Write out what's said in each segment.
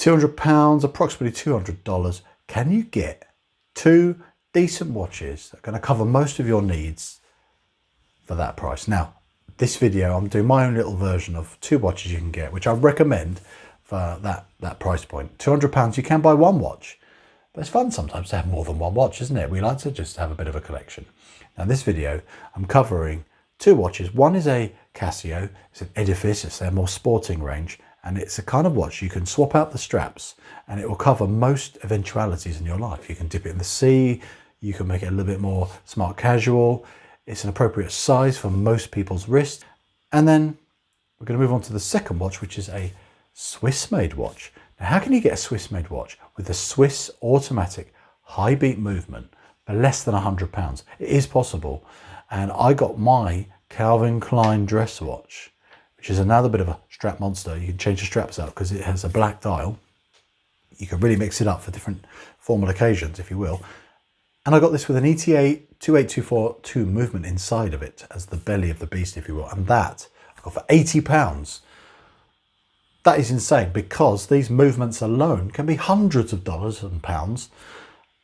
£200, approximately $200, can you get two decent watches that are going to cover most of your needs for that price? Now, this video, I'm doing my own little version of two watches you can get, which I recommend for that price point. £200, you can buy one watch, but it's fun sometimes to have more than one watch, isn't it? We like to just have a bit of a collection. Now, in this video, I'm covering two watches. One is a Casio, it's an Edifice, it's their more sporting range, and it's a kind of watch you can swap out the straps and it will cover most eventualities in your life. You can dip it in the sea, you can make it a little bit more smart casual. It's an appropriate size for most people's wrists. And then we're going to move on to the second watch, which is a Swiss-made watch. Now, how can you get a Swiss-made watch with a Swiss automatic high beat movement for less than £100? It is possible. And I got my Calvin Klein dress watch, which is another bit of a strap monster. You can change the straps out because it has a black dial. You can really mix it up for different formal occasions, if you will. And I got this with an ETA 28242 movement inside of it as the belly of the beast, if you will. And that I got for £80. That is insane because these movements alone can be hundreds of dollars and pounds.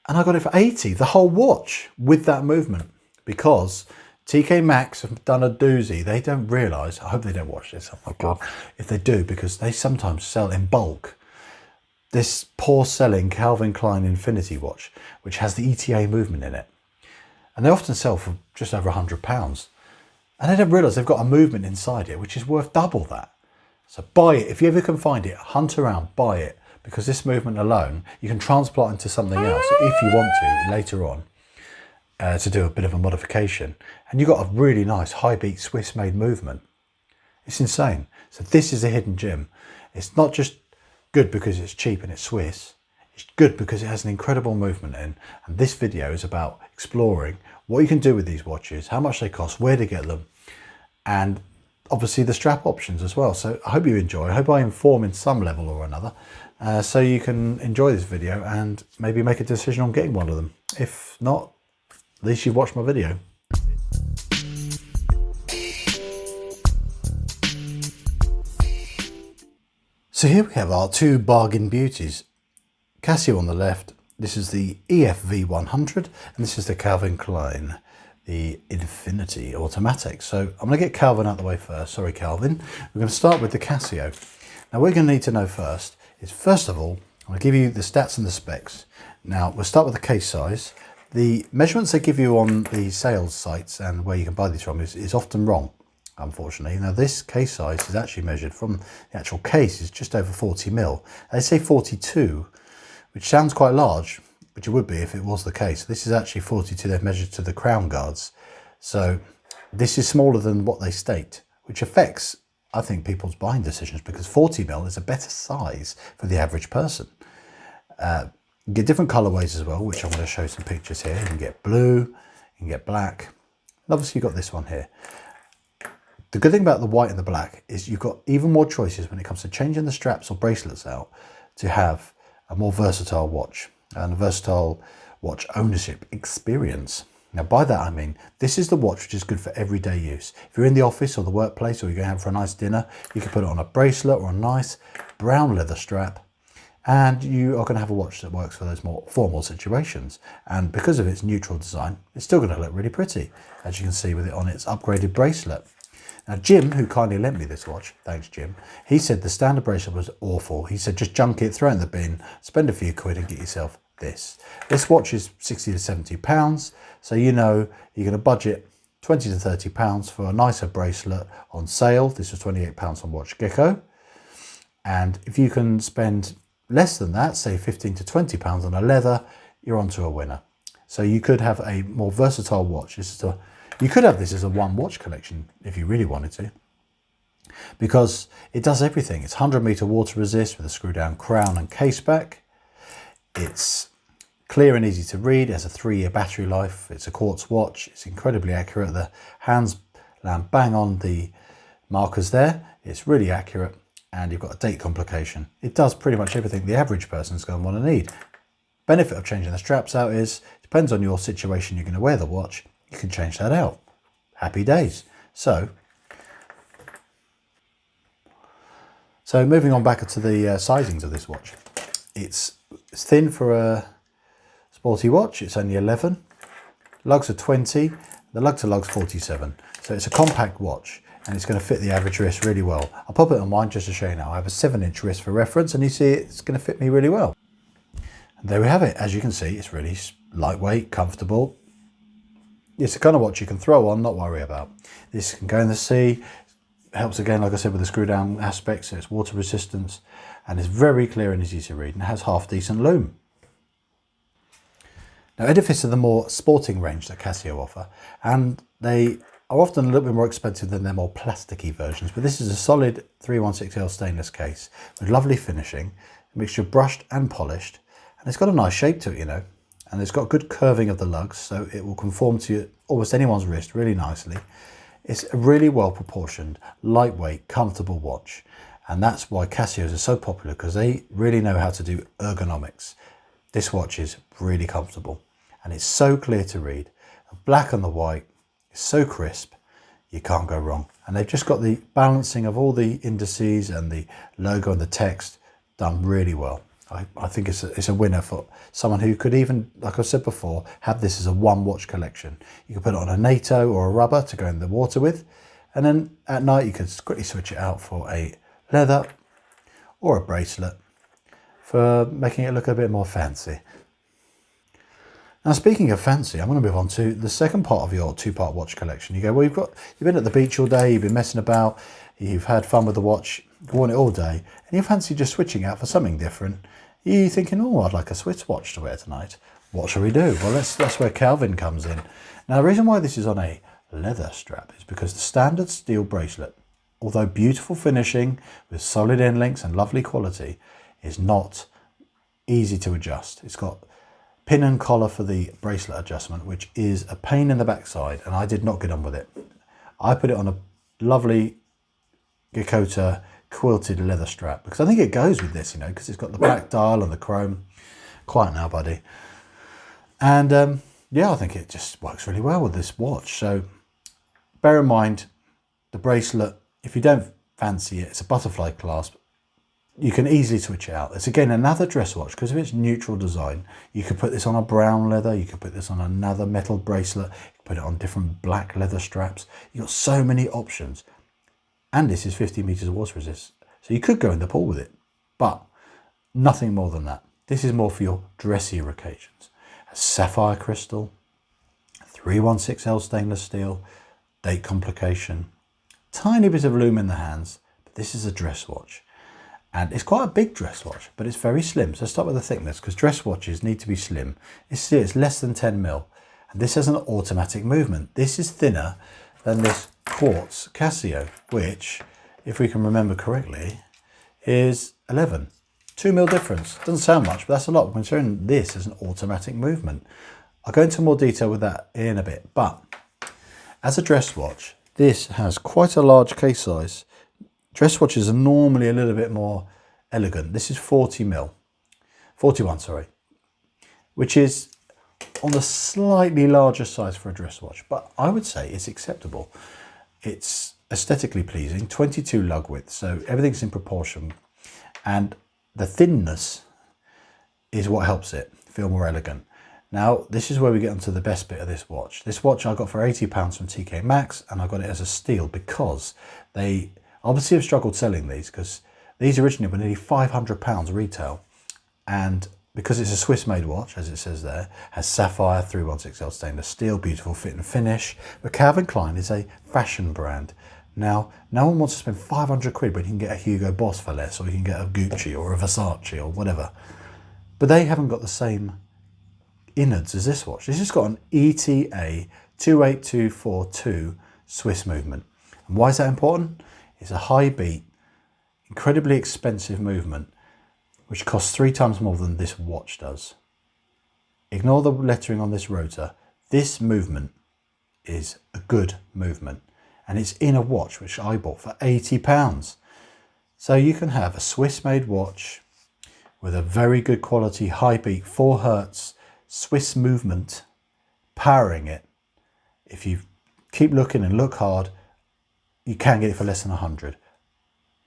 And I got it for 80, the whole watch with that movement, because TK Maxx have done a doozy. They don't realise, I hope they don't watch this, oh my God, if they do, because they sometimes sell in bulk this poor selling Calvin Klein Infinite watch, which has the ETA movement in it. And they often sell for just over £100. And they don't realise they've got a movement inside it, which is worth double that. So buy it. If you ever can find it, hunt around, buy it. Because this movement alone, you can transplant into something else if you want to later on to do a bit of a modification. And you've got a really nice high beat Swiss made movement. It's insane. So this is a hidden gem. It's not just good because it's cheap and it's Swiss. It's good because it has an incredible movement in. And this video is about exploring what you can do with these watches, how much they cost, where to get them, and obviously the strap options as well. So I hope you enjoy. I hope I inform in some level or another, so you can enjoy this video and maybe make a decision on getting one of them. If not, at least you've watched my video. So here we have our two bargain beauties. Casio on the left, this is the EFV 100, and this is the Calvin Klein, the Infinity Automatic. So I'm going to get Calvin out of the way first. Sorry, Calvin. We're going to start with the Casio. Now, what you're going to need to know first is, first of all, I'm going to give you the stats and the specs. Now, we'll start with the case size. The measurements they give you on the sales sites and where you can buy these from is often wrong, unfortunately. Now, this case size is actually measured from the actual case is just over 40 mil. They say 42, which sounds quite large, which it would be if it was the case. This is actually 42 they've measured to the crown guards. So this is smaller than what they state, which affects, I think, people's buying decisions, because 40 mil is a better size for the average person. You get different colorways as well, which I'm going to show some pictures here. You can get blue, you can get black. And obviously you've got this one here. The good thing about the white and the black is you've got even more choices when it comes to changing the straps or bracelets out to have a more versatile watch and a versatile watch ownership experience. Now, by that I mean, this is the watch which is good for everyday use. If you're in the office or the workplace, or you're going out for a nice dinner, you can put it on a bracelet or a nice brown leather strap, and you are going to have a watch that works for those more formal situations. And because of its neutral design, it's still going to look really pretty, as you can see with it on its upgraded bracelet. Now, Jim, who kindly lent me this watch, thanks Jim, he said the standard bracelet was awful. He said just junk it, throw it in the bin, spend a few quid and get yourself this. This watch is 60 to 70 pounds, so you know you're going to budget 20 to 30 pounds for a nicer bracelet on sale. This was 28 pounds on Watch Gecko. And if you can spend less than that, say 15 to 20 pounds on a leather, you're onto a winner. So you could have a more versatile watch. You could have this as a one watch collection if you really wanted to, because it does everything. It's 100-meter water resist with a screw down crown and case back. It's clear and easy to read. It has a 3-year battery life. It's a quartz watch. It's incredibly accurate. The hands land bang on the markers there. It's really accurate, and you've got a date complication. It does pretty much everything the average person's going to want to need. Benefit of changing the straps out is, depends on your situation you're going to wear the watch, you can change that out. Happy days. So moving on back to the sizings of this watch. It's thin for a sporty watch. It's only 11. Lugs are 20. The lug to lug's 47. So it's a compact watch and it's going to fit the average wrist really well. I'll pop it on mine just to show you now. I have a 7-inch wrist for reference and you see it's going to fit me really well. And there we have it. As you can see, it's really lightweight, comfortable. It's the kind of watch you can throw on, not worry about. This can go in the sea. Helps again, like I said, with the screw down aspect, so it's water resistance and it's very clear and easy to read and has half decent lume. Now Edifice are the more sporting range that Casio offer, and they are often a little bit more expensive than their more plasticky versions, but this is a solid 316L stainless case with lovely finishing, a mixture of brushed and polished, and it's got a nice shape to it, you know, and it's got good curving of the lugs, so it will conform to almost anyone's wrist really nicely. It's a really well proportioned, lightweight, comfortable watch. And that's why Casios are so popular, because they really know how to do ergonomics. This watch is really comfortable and it's so clear to read. The black and the white is so crisp, you can't go wrong. And they've just got the balancing of all the indices and the logo and the text done really well. I think it's a winner for someone who could even, like I said before, have this as a one watch collection. You could put it on a NATO or a rubber to go in the water with, and then at night you could quickly switch it out for a leather or a bracelet for making it look a bit more fancy. Now speaking of fancy, I'm going to move on to the second part of your two-part watch collection. You go, well, you've been at the beach all day, you've been messing about, you've had fun with the watch, you've worn it all day, and you fancy just switching out for something different. You're thinking, oh, I'd like a Swiss watch to wear tonight. What shall we do? Well, that's where Calvin comes in. Now, the reason why this is on a leather strap is because the standard steel bracelet, although beautiful finishing with solid end links and lovely quality, is not easy to adjust. It's got pin and collar for the bracelet adjustment, which is a pain in the backside, and I did not get on with it. I put it on a lovely Gakota quilted leather strap because I think it goes with this, you know, because it's got the black dial and the chrome. Quiet now, buddy. And yeah, I think it just works really well with this watch. So bear in mind the bracelet, if you don't fancy it, it's a butterfly clasp. You can easily switch it out. It's again another dress watch because of its neutral design. You could put this on a brown leather, you could put this on another metal bracelet, you could put it on different black leather straps. You've got so many options. And this is 50 meters of water resist. So you could go in the pool with it, but nothing more than that. This is more for your dressier occasions. A sapphire crystal, 316L stainless steel, date complication, tiny bit of lume in the hands, but this is a dress watch. And it's quite a big dress watch, but it's very slim. So start with the thickness, because dress watches need to be slim. It's less than 10 mil. And this has an automatic movement. This is thinner than this quartz Casio, which, if we can remember correctly, is 11. 2 mil difference. Doesn't sound much, but that's a lot considering this is an automatic movement. I'll go into more detail with that in a bit, but as a dress watch, this has quite a large case size. Dress watches are normally a little bit more elegant. This is 40 mil, 41, sorry, which is on the slightly larger size for a dress watch, but I would say it's acceptable. It's aesthetically pleasing, 22 lug width, so everything's in proportion, and the thinness is what helps it feel more elegant. Now, this is where we get onto the best bit of this watch. This watch I got for £80 from TK Maxx, and I got it as a steal because they obviously have struggled selling these, because these originally were nearly £500 retail, and because it's a Swiss-made watch, as it says there, has sapphire, 316L stainless steel, beautiful fit and finish. But Calvin Klein is a fashion brand. Now, no one wants to spend 500 quid when you can get a Hugo Boss for less, or you can get a Gucci or a Versace or whatever. But they haven't got the same innards as this watch. This has got an ETA 28242 Swiss movement. And why is that important? It's a high beat, incredibly expensive movement, which costs 3 times more than this watch does. Ignore the lettering on this rotor. This movement is a good movement, and it's in a watch which I bought for £80. So you can have a Swiss-made watch with a very good quality high beat 4 Hertz Swiss movement powering it. If you keep looking and look hard, you can get it for less than 100.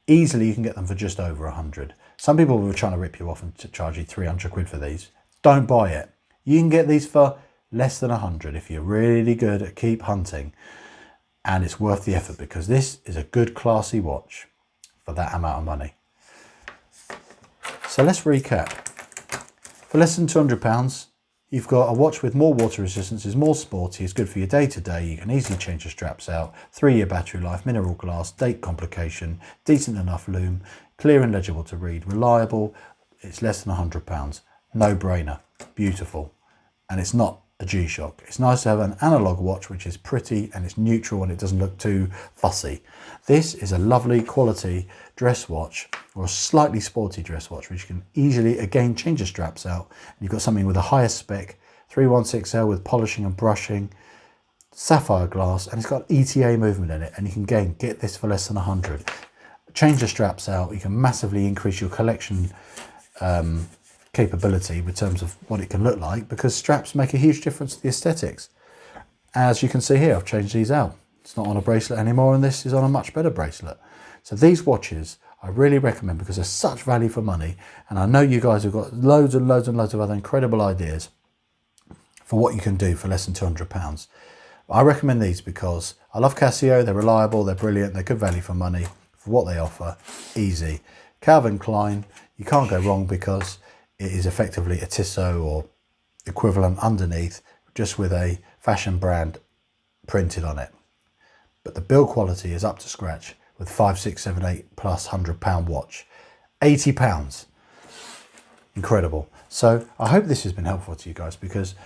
Easily you can get them for just over 100. Some people were trying to rip you off and to charge you 300 quid for these. Don't buy it. You can get these for less than 100 if you're really good at keep hunting, and it's worth the effort because this is a good classy watch for that amount of money. So let's recap. For less than £200, you've got a watch with more water resistance, is more sporty, is good for your day-to-day, you can easily change the straps out, 3-year battery life, mineral glass, date complication, decent enough lume, clear and legible to read, reliable, it's less than £100. No-brainer, beautiful, and it's not a G-Shock. It's nice to have an analog watch which is pretty and it's neutral and it doesn't look too fussy. This is a lovely quality dress watch, or a slightly sporty dress watch, which you can easily again change the straps out. You've got something with a higher spec, 316L with polishing and brushing, sapphire glass, and it's got ETA movement in it, and you can again get this for less than 100. Change the straps out, you can massively increase your collection capability in terms of what it can look like, because straps make a huge difference to the aesthetics. As you can see here, I've changed these out. It's not on a bracelet anymore, and this is on a much better bracelet. So these watches I really recommend because they're such value for money, and I know you guys have got loads and loads and loads of other incredible ideas for what you can do for less than £200. I recommend these because I love Casio, they're reliable, they're brilliant, they're good value for money for what they offer, easy. Calvin Klein, you can't go wrong because it is effectively a Tissot or equivalent underneath, just with a fashion brand printed on it. But the build quality is up to scratch with 5, 6, 7, 8 plus £100 watch. £80. Incredible. So I hope this has been helpful to you guys, because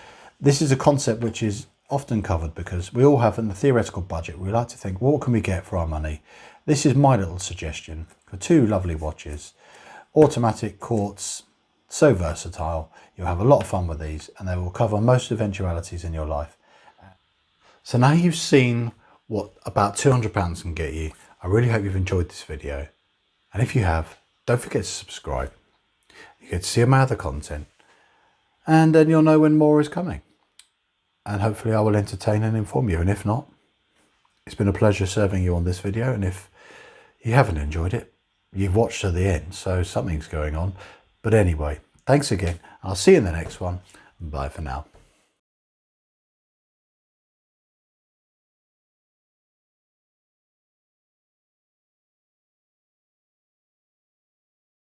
this is a concept which is often covered because we all have in the theoretical budget, we like to think, well, what can we get for our money? This is my little suggestion for 2 lovely watches. Automatic quartz, so versatile. You'll have a lot of fun with these, and they will cover most eventualities in your life. So now you've seen what about £200 can get you. I really hope you've enjoyed this video, and if you have, don't forget to subscribe. You get to see my other content, and then you'll know when more is coming, and hopefully I will entertain and inform you. And if not, it's been a pleasure serving you on this video, and if you haven't enjoyed it, you've watched to the end, so something's going on. But anyway, thanks again. I'll see you in the next one. Bye for now.